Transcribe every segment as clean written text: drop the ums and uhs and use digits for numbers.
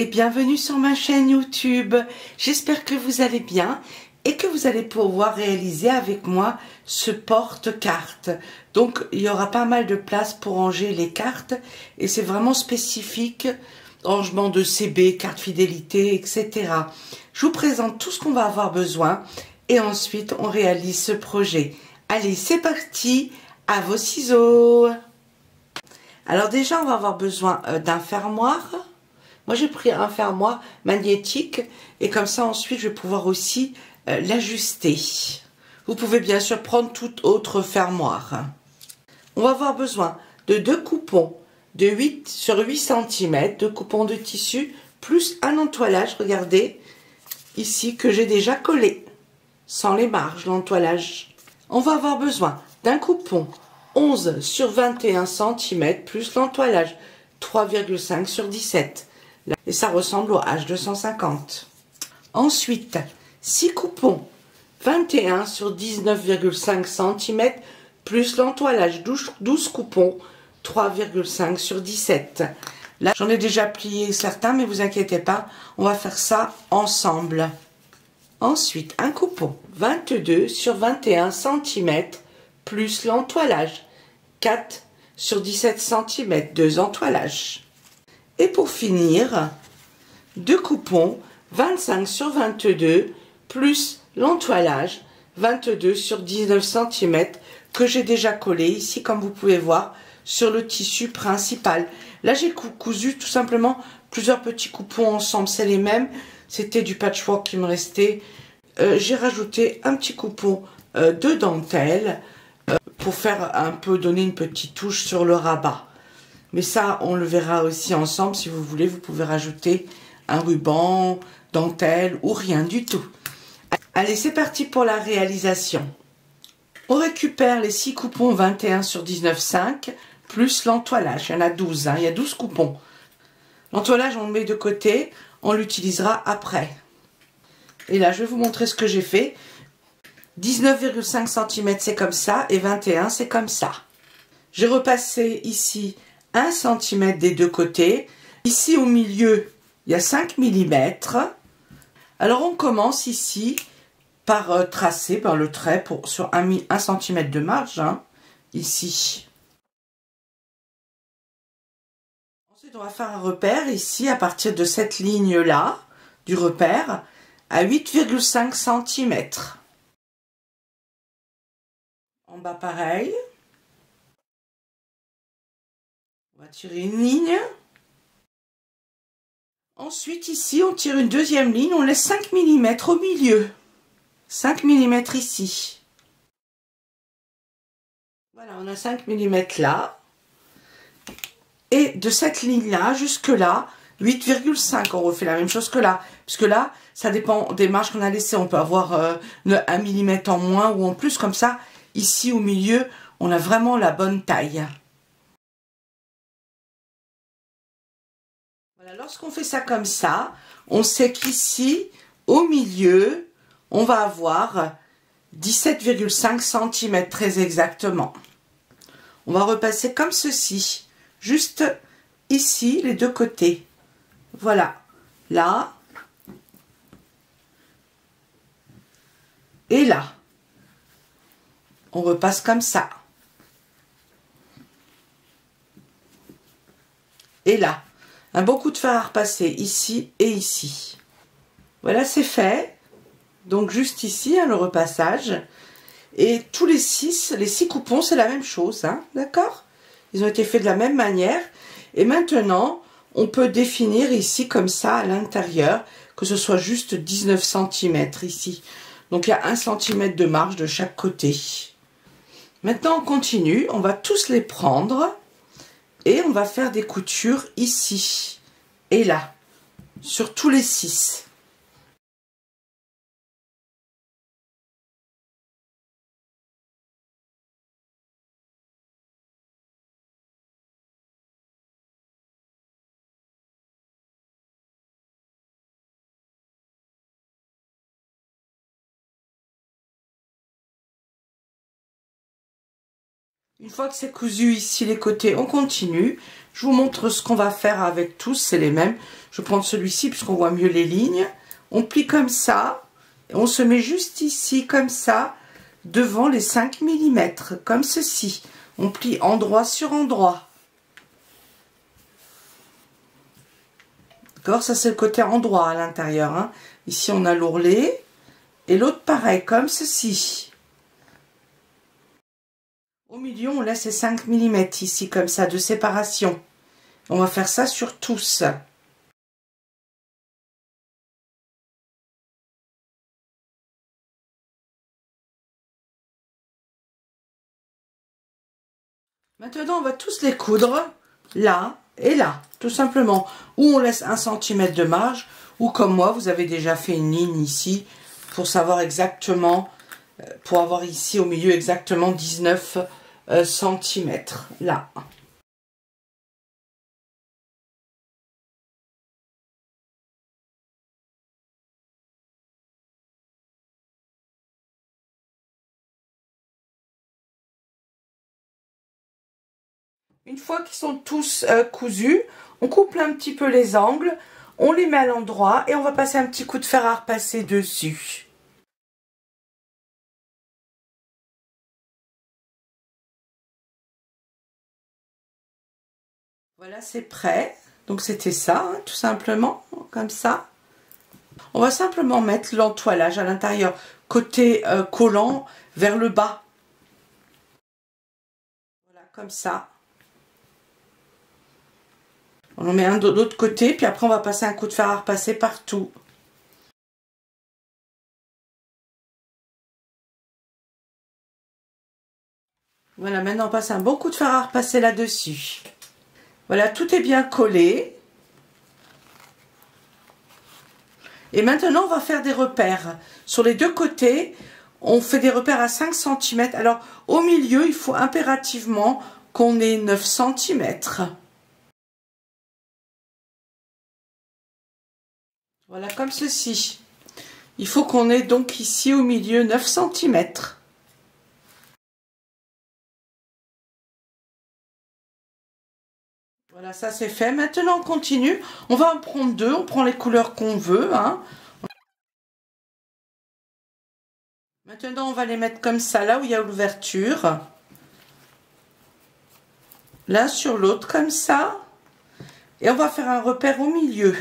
et bienvenue sur ma chaîne YouTube. J'espère que vous allez bien et que vous allez pouvoir réaliser avec moi ce porte-cartes. Donc il y aura pas mal de place pour ranger les cartes et c'est vraiment spécifique, rangement de CB, carte fidélité, etc. Je vous présente tout ce qu'on va avoir besoin et ensuite on réalise ce projet. Allez, c'est parti, à vos ciseaux. Alors déjà, on va avoir besoin d'un fermoir. Moi, j'ai pris un fermoir magnétique et comme ça, ensuite, je vais pouvoir aussi l'ajuster. Vous pouvez bien sûr prendre tout autre fermoir. On va avoir besoin de 2 coupons de 8 sur 8 cm, 2 coupons de tissu, plus un entoilage, regardez, ici, que j'ai déjà collé, sans les marges, l'entoilage. On va avoir besoin d'un coupon 11 sur 21 cm, plus l'entoilage, 3,5 sur 17. Et ça ressemble au H250. Ensuite, 6 coupons 21 sur 19,5 cm, plus l'entoilage, 12 coupons 3,5 sur 17. Là, j'en ai déjà plié certains, mais vous inquiétez pas, on va faire ça ensemble. Ensuite, un coupon 22 sur 21 cm, plus l'entoilage, 4 sur 17 cm, 2 entoilages. Et pour finir, 2 coupons 25 sur 22, plus l'entoilage, 22 sur 19 cm, que j'ai déjà collé ici, comme vous pouvez voir, sur le tissu principal. Là, j'ai cousu tout simplement plusieurs petits coupons ensemble, c'est les mêmes. C'était du patchwork qui me restait. J'ai rajouté un petit coupon de dentelle pour faire un peu, donner une petite touche sur le rabat. Mais ça, on le verra aussi ensemble. Si vous voulez, vous pouvez rajouter un ruban, dentelle ou rien du tout. Allez, c'est parti pour la réalisation. On récupère les 6 coupons 21 sur 19,5 plus l'entoilage. Il y en a 12, hein, il y a 12 coupons. L'entoilage, on le met de côté, on l'utilisera après. Et là, je vais vous montrer ce que j'ai fait. 19,5 cm, c'est comme ça, et 21, c'est comme ça. J'ai repassé ici 1 cm des deux côtés. Ici, au milieu, il y a 5 mm. Alors, on commence ici par tracer, par le trait, sur 1 cm de marge, hein, ici. Ensuite, on va faire un repère ici, à partir de cette ligne-là, du repère, à 8,5 cm. En bas, pareil. On va tirer une ligne. Ensuite, ici, on tire une deuxième ligne. On laisse 5 mm au milieu. 5 mm ici. Voilà, on a 5 mm là. Et de cette ligne-là jusque-là, 8,5. On refait la même chose que là. Puisque là, ça dépend des marges qu'on a laissées. On peut avoir 1 mm en moins ou en plus. Comme ça, ici, au milieu, on a vraiment la bonne taille. Voilà, lorsqu'on fait ça comme ça, on sait qu'ici, au milieu, on va avoir 17,5 cm très exactement. On va repasser comme ceci, juste ici, les deux côtés. Voilà, là et là. On repasse comme ça. Et là. Un bon coup de fer à repasser ici et ici. Voilà, c'est fait. Donc juste ici, hein, le repassage. Et tous les 6 coupons, c'est la même chose, hein, d'accord? Ils ont été faits de la même manière. Et maintenant, on peut définir ici, comme ça, à l'intérieur, que ce soit juste 19 cm ici. Donc, il y a 1 cm de marge de chaque côté. Maintenant, on continue. On va tous les prendre. Et on va faire des coutures ici et là, sur tous les 6. Une fois que c'est cousu ici les côtés, on continue. Je vous montre ce qu'on va faire avec tous, c'est les mêmes. Je vais prendre celui-ci puisqu'on voit mieux les lignes. On plie comme ça, et on se met juste ici comme ça, devant les 5 mm, comme ceci. On plie endroit sur endroit. D'accord, ça c'est le côté endroit à l'intérieur, hein. Ici on a l'ourlet, et l'autre pareil, comme ceci. Au milieu, on laisse les 5 mm ici, comme ça, de séparation. On va faire ça sur tous. Maintenant, on va tous les coudre, là et là, tout simplement. Ou on laisse 1 cm de marge, ou comme moi, vous avez déjà fait une ligne ici, pour savoir exactement, pour avoir ici au milieu exactement 19 cm, là. Une fois qu'ils sont tous cousus, on coupe un petit peu les angles, on les met à l'endroit et on va passer un petit coup de fer à repasser dessus. Voilà, c'est prêt. Donc c'était ça, hein, tout simplement, comme ça. On va simplement mettre l'entoilage à l'intérieur, côté collant vers le bas. Voilà, comme ça. On en met un de l'autre côté, puis après on va passer un coup de fer à repasser partout. Voilà, maintenant on passe un bon coup de fer à repasser là-dessus. Voilà, tout est bien collé. Et maintenant, on va faire des repères. Sur les deux côtés, on fait des repères à 5 cm. Alors, au milieu, il faut impérativement qu'on ait 9 cm. Voilà, comme ceci. Il faut qu'on ait donc ici au milieu 9 cm. Voilà, ça c'est fait. Maintenant, on continue. On va en prendre deux. On prend les couleurs qu'on veut, hein. Maintenant, on va les mettre comme ça, là où il y a l'ouverture. L'un sur l'autre, comme ça. Et on va faire un repère au milieu.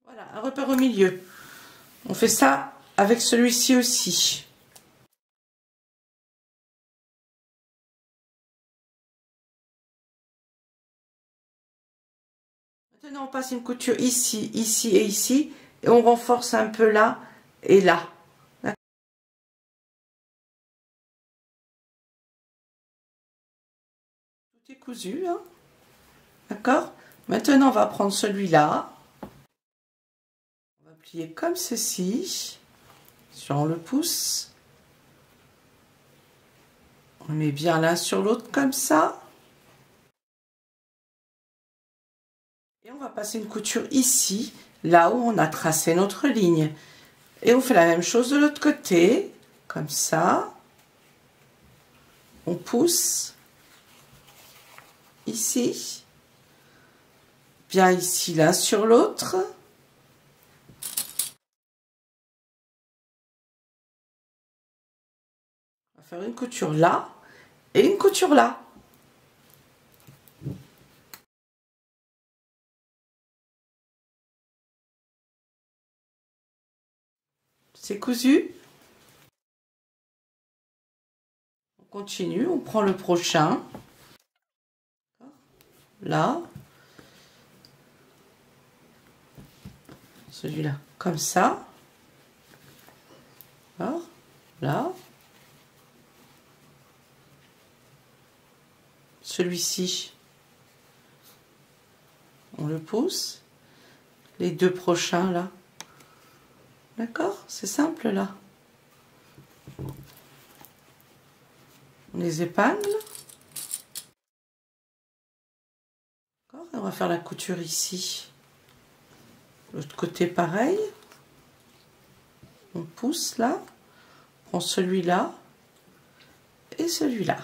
Voilà, un repère au milieu. On fait ça avec celui-ci aussi. Maintenant, on passe une couture ici, ici et ici. Et on renforce un peu là et là. Tout est cousu, hein. D'accord? Maintenant, on va prendre celui-là. On va plier comme ceci. Sur le pouce. On met bien l'un sur l'autre comme ça. Et on va passer une couture ici, là où on a tracé notre ligne. Et on fait la même chose de l'autre côté, comme ça. On pousse ici, bien ici, l'un sur l'autre. On va faire une couture là et une couture là. C'est cousu. On continue, on prend le prochain. Là. Celui-là, comme ça. Alors, là. Celui-ci, on le pousse. Les deux prochains, là. D'accord? C'est simple, là. On les épingle. On va faire la couture ici. L'autre côté, pareil. On pousse là, on prend celui-là et celui-là.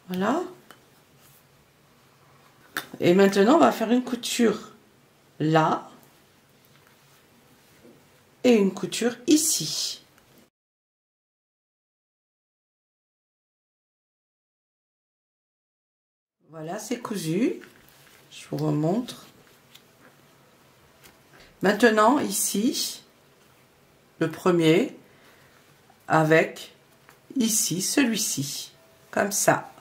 Voilà. Et maintenant, on va faire une couture là et une couture ici. Voilà, c'est cousu. Je vous remontre. Maintenant, ici, le premier avec ici, celui-ci, comme ça.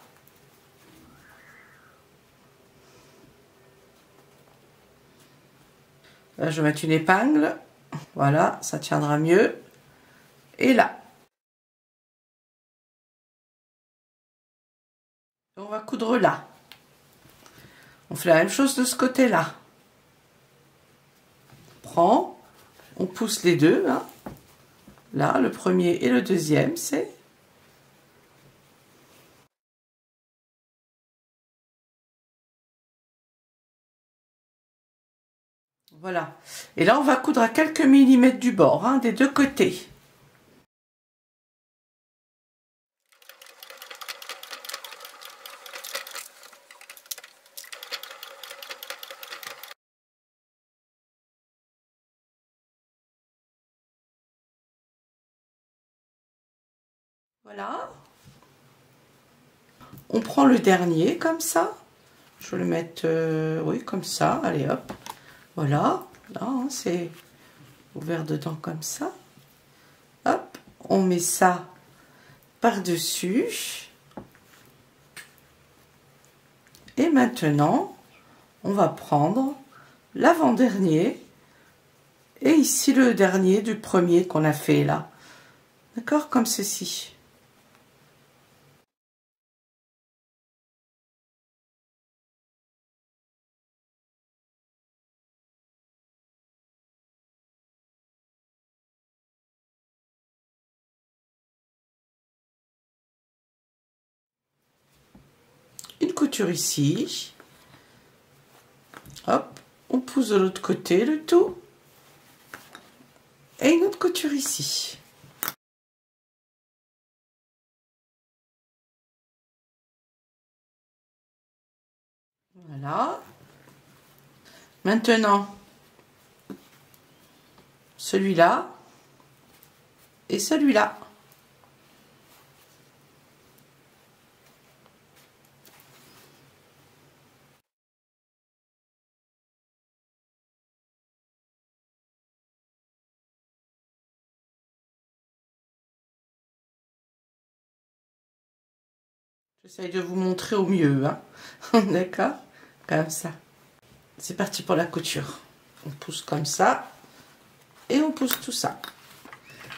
Là, je vais mettre une épingle. Voilà, ça tiendra mieux. Et là. On va coudre là. On fait la même chose de ce côté-là. On prend, on pousse les deux. Hein. Là, le premier et le deuxième, c'est... Voilà. Et là, on va coudre à quelques millimètres du bord, hein, des deux côtés. Voilà. On prend le dernier comme ça. Je vais le mettre, oui, comme ça. Allez, hop. Voilà. Là, hein, c'est ouvert dedans comme ça. Hop. On met ça par-dessus. Et maintenant, on va prendre l'avant-dernier et ici le dernier du premier qu'on a fait là. D'accord? Comme ceci. Une couture ici. Hop, on pousse de l'autre côté le tout. Et une autre couture ici. Voilà. Maintenant, celui-là et celui-là. J'essaye de vous montrer au mieux, hein. D'accord? Comme ça. C'est parti pour la couture. On pousse comme ça. Et on pousse tout ça.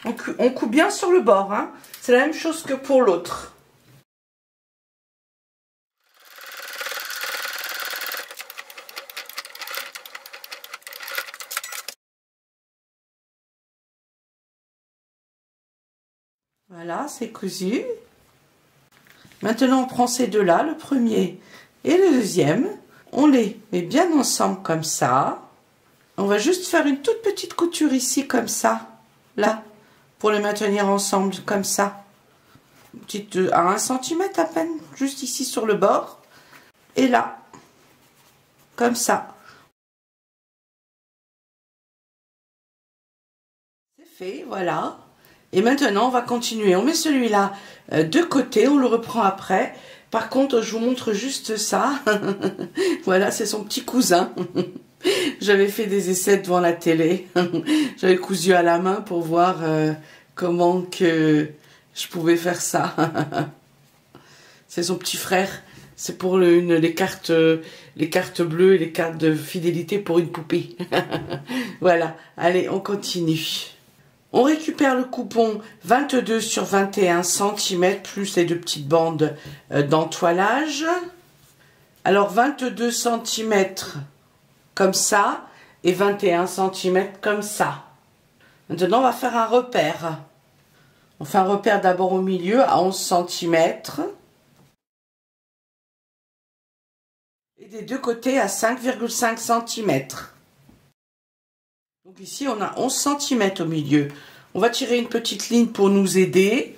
On coupe bien sur le bord, hein. C'est la même chose que pour l'autre. Voilà, c'est cousu. Maintenant, on prend ces deux-là, le premier et le deuxième. On les met bien ensemble comme ça. On va juste faire une toute petite couture ici, comme ça. Là, pour les maintenir ensemble, comme ça. Une petite, à 1 cm à peine, juste ici sur le bord. Et là, comme ça. C'est fait, voilà. Et maintenant, on va continuer. On met celui-là de côté, on le reprend après. Par contre, je vous montre juste ça. Voilà, c'est son petit cousin. J'avais fait des essais devant la télé. J'avais cousu à la main pour voir comment que je pouvais faire ça. C'est son petit frère. C'est pour les cartes bleues et les cartes de fidélité pour une poupée. Voilà, allez, on continue. On récupère le coupon 22 sur 21 cm plus les deux petites bandes d'entoilage. Alors 22 cm comme ça et 21 cm comme ça. Maintenant, on va faire un repère. On fait un repère d'abord au milieu à 11 cm. et des deux côtés à 5,5 cm. Donc ici on a 11 cm au milieu. On va tirer une petite ligne pour nous aider.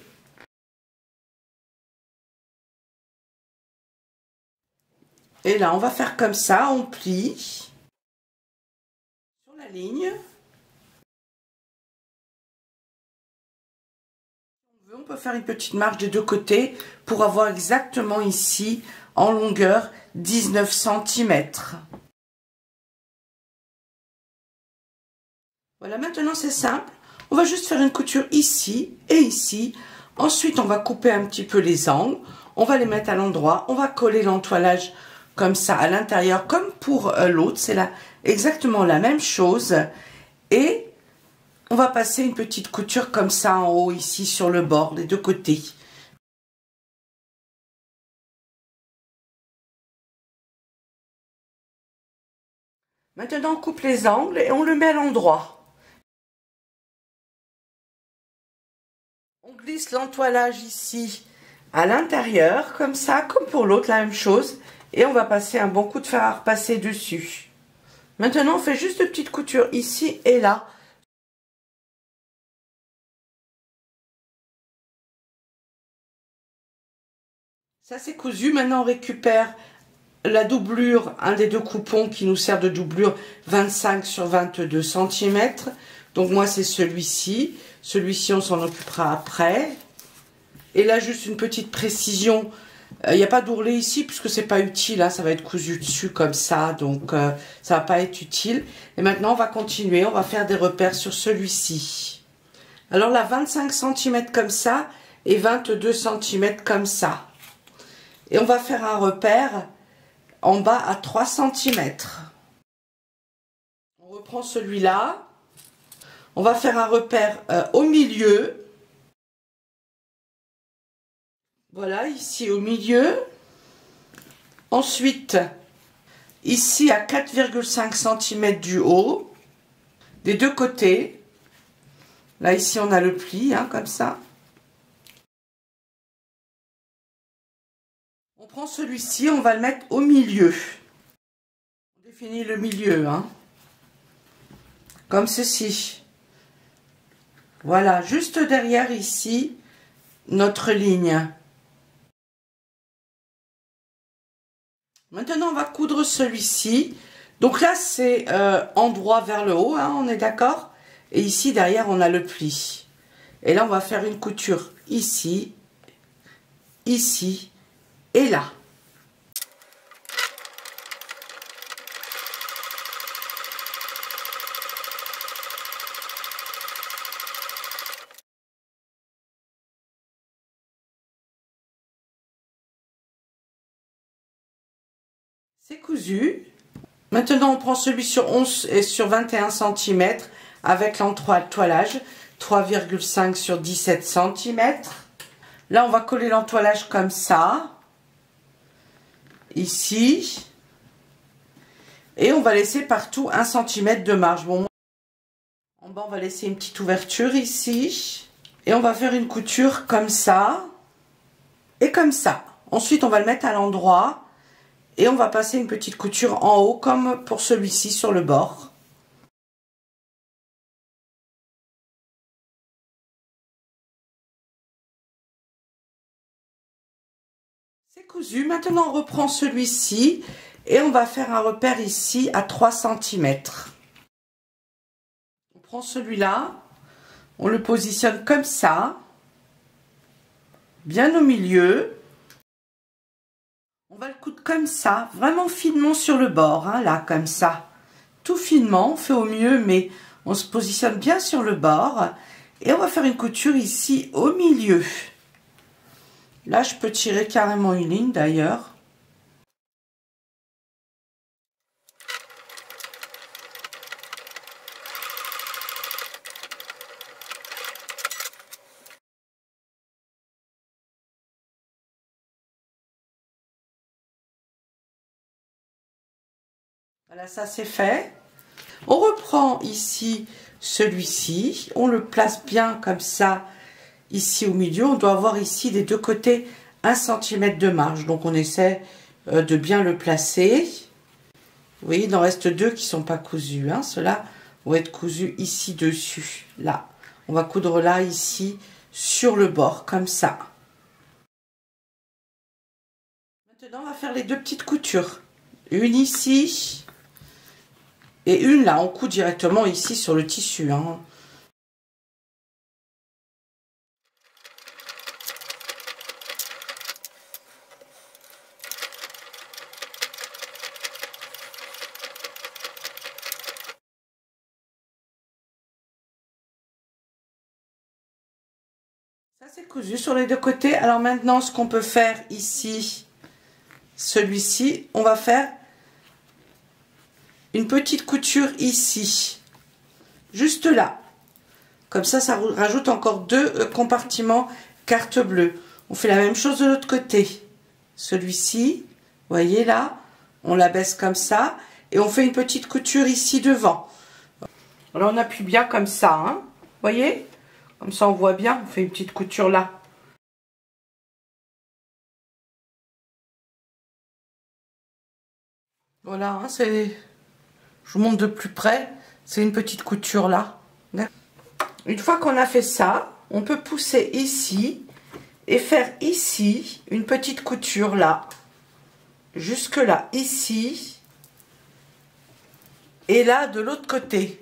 Et là on va faire comme ça, on plie sur la ligne. On peut faire une petite marge des deux côtés pour avoir exactement ici en longueur 19 cm. Voilà, maintenant c'est simple. On va juste faire une couture ici et ici. Ensuite, on va couper un petit peu les angles. On va les mettre à l'endroit. On va coller l'entoilage comme ça à l'intérieur, comme pour l'autre. C'est là exactement la même chose. Et on va passer une petite couture comme ça en haut, ici sur le bord, des deux côtés. Maintenant, on coupe les angles et on le met à l'endroit. On glisse l'entoilage ici à l'intérieur, comme ça, comme pour l'autre, la même chose. Et on va passer un bon coup de fer à repasser dessus. Maintenant, on fait juste de petites coutures ici et là. Ça, c'est cousu. Maintenant, on récupère la doublure, un des deux coupons qui nous sert de doublure, 25 sur 22 cm. Donc moi, c'est celui-ci. Celui-ci, on s'en occupera après. Et là, juste une petite précision. Il n'y a pas d'ourlet ici, puisque c'est pas utile. Hein, ça va être cousu dessus comme ça. Donc, ça va pas être utile. Et maintenant, on va continuer. On va faire des repères sur celui-ci. Alors là, 25 cm comme ça et 22 cm comme ça. Et on va faire un repère en bas à 3 cm. On reprend celui-là. On va faire un repère au milieu. Voilà, ici au milieu. Ensuite, ici à 4,5 cm du haut, des deux côtés. Là, ici, on a le pli, hein, comme ça. On prend celui-ci, on va le mettre au milieu. On définit le milieu, hein, comme ceci. Voilà, juste derrière ici, notre ligne. Maintenant, on va coudre celui-ci. Donc là, c'est endroit vers le haut, hein, on est d'accord? Et ici, derrière, on a le pli. Et là, on va faire une couture ici, ici et là. C'est cousu. Maintenant, on prend celui sur 11 et sur 21 cm avec l'entoilage, 3,5 sur 17 cm. Là, on va coller l'entoilage comme ça, ici, et on va laisser partout 1 cm de marge. Bon, en bas, on va laisser une petite ouverture ici, et on va faire une couture comme ça, et comme ça. Ensuite, on va le mettre à l'endroit. Et on va passer une petite couture en haut, comme pour celui-ci sur le bord. C'est cousu. Maintenant, on reprend celui-ci et on va faire un repère ici à 3 cm. On prend celui-là, on le positionne comme ça, bien au milieu. On va le coudre comme ça, vraiment finement sur le bord, hein, là, comme ça. Tout finement, on fait au mieux, mais on se positionne bien sur le bord. Et on va faire une couture ici au milieu. Là, je peux tirer carrément une ligne d'ailleurs. Voilà, ça c'est fait. On reprend ici celui-ci, on le place bien comme ça, ici au milieu. On doit avoir ici des deux côtés 1 cm de marge. Donc on essaie de bien le placer. Vous voyez, il en reste deux qui sont pas cousus, hein. Ceux-là vont être cousus ici dessus, là. On va coudre là, ici, sur le bord, comme ça. Maintenant, on va faire les deux petites coutures. Une ici et une là. On coud directement ici sur le tissu, hein. Ça, c'est cousu sur les deux côtés. Alors maintenant, ce qu'on peut faire ici, celui-ci, on va faire une petite couture ici, juste là. Comme ça rajoute encore deux compartiments carte bleue. On fait la même chose de l'autre côté. Celui-ci, vous voyez là, on l'abaisse comme ça et on fait une petite couture ici devant. Alors on appuie bien comme ça, hein, vous voyez? Comme ça on voit bien, on fait une petite couture là. Voilà, hein, je vous montre de plus près, c'est une petite couture là. Une fois qu'on a fait ça, on peut pousser ici et faire ici une petite couture là, jusque là, ici, et là de l'autre côté.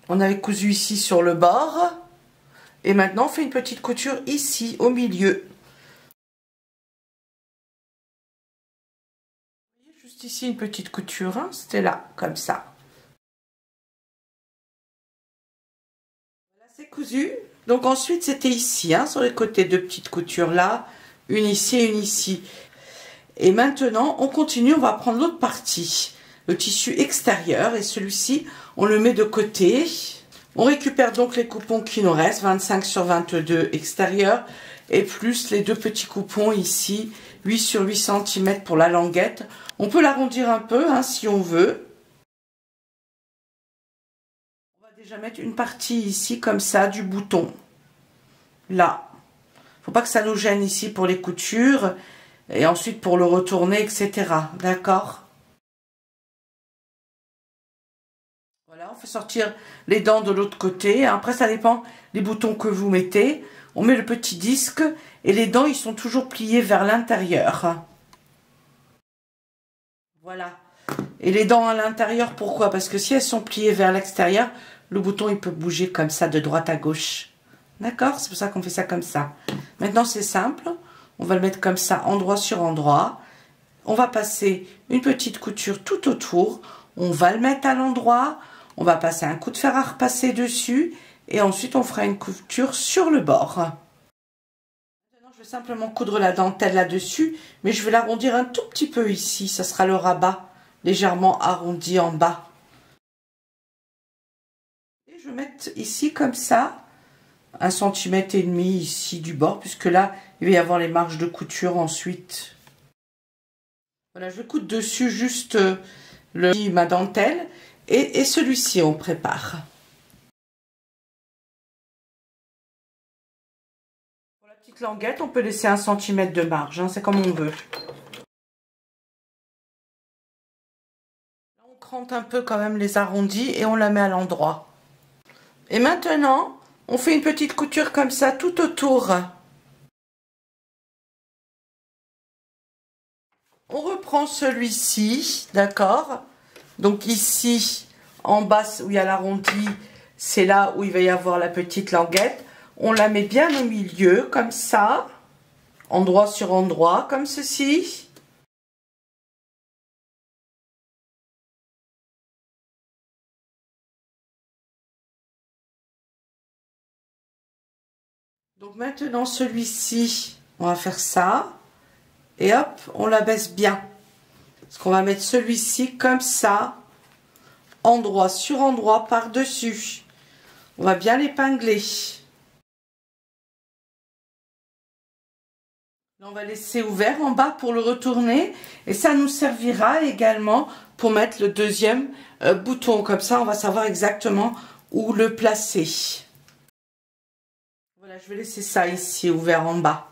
On avait cousu ici sur le bord, et maintenant on fait une petite couture ici au milieu. Juste ici une petite couture, hein, c'était là, comme ça. Voilà, c'est cousu. Donc ensuite c'était ici, hein, sur les côtés, deux petites coutures là, une ici et une ici. Et maintenant on continue, on va prendre l'autre partie, le tissu extérieur, et celui-ci on le met de côté. On récupère donc les coupons qui nous restent, 25 sur 22 extérieur, et plus les deux petits coupons ici, 8 sur 8 cm pour la languette. On peut l'arrondir un peu, hein, si on veut. On va déjà mettre une partie ici, comme ça, du bouton. Là. Faut pas que ça nous gêne ici pour les coutures, et ensuite pour le retourner, etc. D'accord ? Voilà, on fait sortir les dents de l'autre côté. Après, ça dépend des boutons que vous mettez. On met le petit disque et les dents, ils sont toujours pliés vers l'intérieur. Voilà. Et les dents à l'intérieur, pourquoi? Parce que si elles sont pliées vers l'extérieur, le bouton, il peut bouger comme ça, de droite à gauche. D'accord? C'est pour ça qu'on fait ça comme ça. Maintenant, c'est simple. On va le mettre comme ça, endroit sur endroit. On va passer une petite couture tout autour. On va le mettre à l'endroit. On va passer un coup de fer à repasser dessus. Et ensuite, on fera une couture sur le bord. Maintenant, je vais simplement coudre la dentelle là-dessus. Mais je vais l'arrondir un tout petit peu ici. Ça sera le rabat légèrement arrondi en bas. Et je vais mettre ici comme ça. 1,5 cm ici du bord. Puisque là, il va y avoir les marges de couture ensuite. Voilà, je vais coudre dessus juste ma dentelle. Et celui-ci, on prépare. Pour la petite languette, on peut laisser 1 cm de marge, hein, c'est comme on veut. Là, on crante un peu quand même les arrondis et on la met à l'endroit. Et maintenant, on fait une petite couture comme ça tout autour. On reprend celui-ci, d'accord? Donc ici, en bas où il y a l'arrondi, c'est là où il va y avoir la petite languette. On la met bien au milieu, comme ça, endroit sur endroit, comme ceci. Donc maintenant, celui-ci, on va faire ça. Et hop, on l'abaisse bien. Parce qu'on va mettre celui-ci comme ça, endroit sur endroit par-dessus. On va bien l'épingler. On va laisser ouvert en bas pour le retourner. Et ça nous servira également pour mettre le deuxième bouton. Comme ça, on va savoir exactement où le placer. Voilà, je vais laisser ça ici ouvert en bas.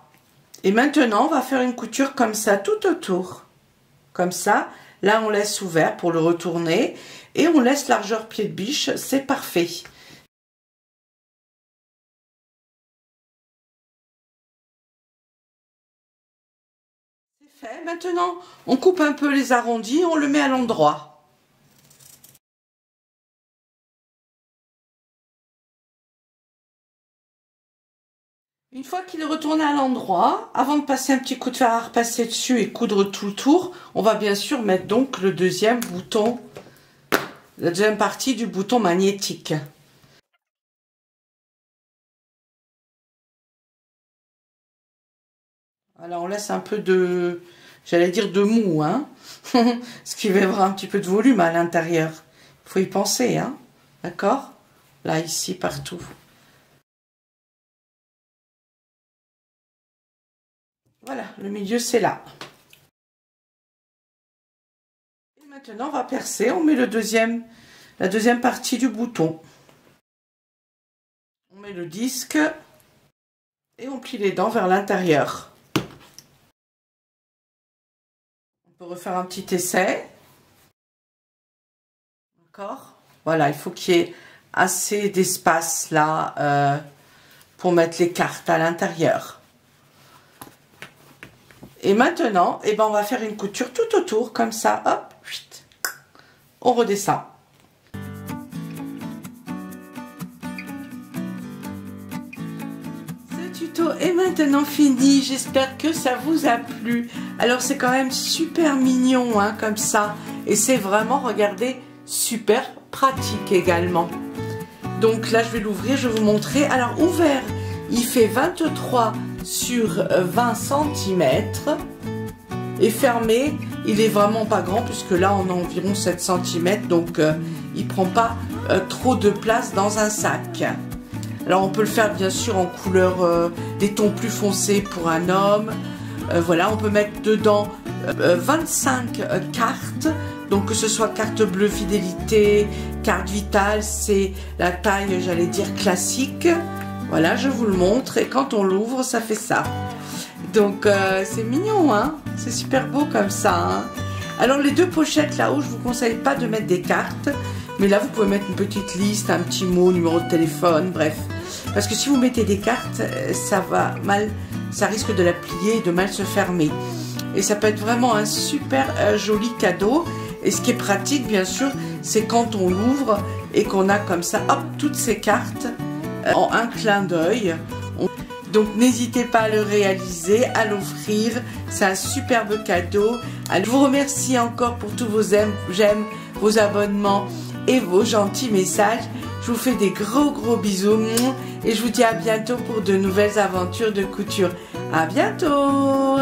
Et maintenant, on va faire une couture comme ça tout autour. Comme ça, là on laisse ouvert pour le retourner et on laisse largeur pied de biche, c'est parfait. C'est fait. Maintenant, on coupe un peu les arrondis, on le met à l'endroit. Une fois qu'il est retourné à l'endroit, avant de passer un petit coup de fer à repasser dessus et coudre tout le tour, on va bien sûr mettre donc le deuxième bouton, la deuxième partie du bouton magnétique. Alors on laisse un peu de, j'allais dire de mou, hein, ce qui va avoir un petit peu de volume à l'intérieur. Il faut y penser, hein, d'accord? Là, ici, partout. Voilà, le milieu c'est là. Et maintenant on va percer, on met la deuxième partie du bouton. On met le disque et on plie les dents vers l'intérieur. On peut refaire un petit essai. D'accord? Voilà, il faut qu'il y ait assez d'espace là pour mettre les cartes à l'intérieur. Et maintenant, eh ben, on va faire une couture tout autour, comme ça, hop, on redescend. Ce tuto est maintenant fini, j'espère que ça vous a plu. Alors c'est quand même super mignon, hein, comme ça, et c'est vraiment, regardez, super pratique également. Donc là, je vais l'ouvrir, je vais vous montrer. Alors ouvert, il fait 23 sur 20 cm et fermé, il est vraiment pas grand puisque là on a environ 7 cm, donc il prend pas trop de place dans un sac. Alors on peut le faire bien sûr en couleur des tons plus foncés pour un homme. Voilà, on peut mettre dedans 25 cartes, donc que ce soit carte bleue fidélité, carte vitale, c'est la taille, j'allais dire, classique. Voilà, je vous le montre, et quand on l'ouvre, ça fait ça. Donc c'est mignon, hein, c'est super beau comme ça, hein. Alors les deux pochettes là-haut, je vous conseille pas de mettre des cartes, mais là vous pouvez mettre une petite liste, un petit mot, numéro de téléphone, bref. Parce que si vous mettez des cartes, ça va mal, ça risque de la plier et de mal se fermer. Et ça peut être vraiment un super joli cadeau. Et ce qui est pratique, bien sûr, c'est quand on l'ouvre et qu'on a comme ça, hop, toutes ces cartes en un clin d'œil. Donc n'hésitez pas à le réaliser, à l'offrir. C'est un superbe cadeau. Je vous remercie encore pour tous vos j'aime, vos abonnements et vos gentils messages. Je vous fais des gros bisous et je vous dis à bientôt pour de nouvelles aventures de couture. À bientôt!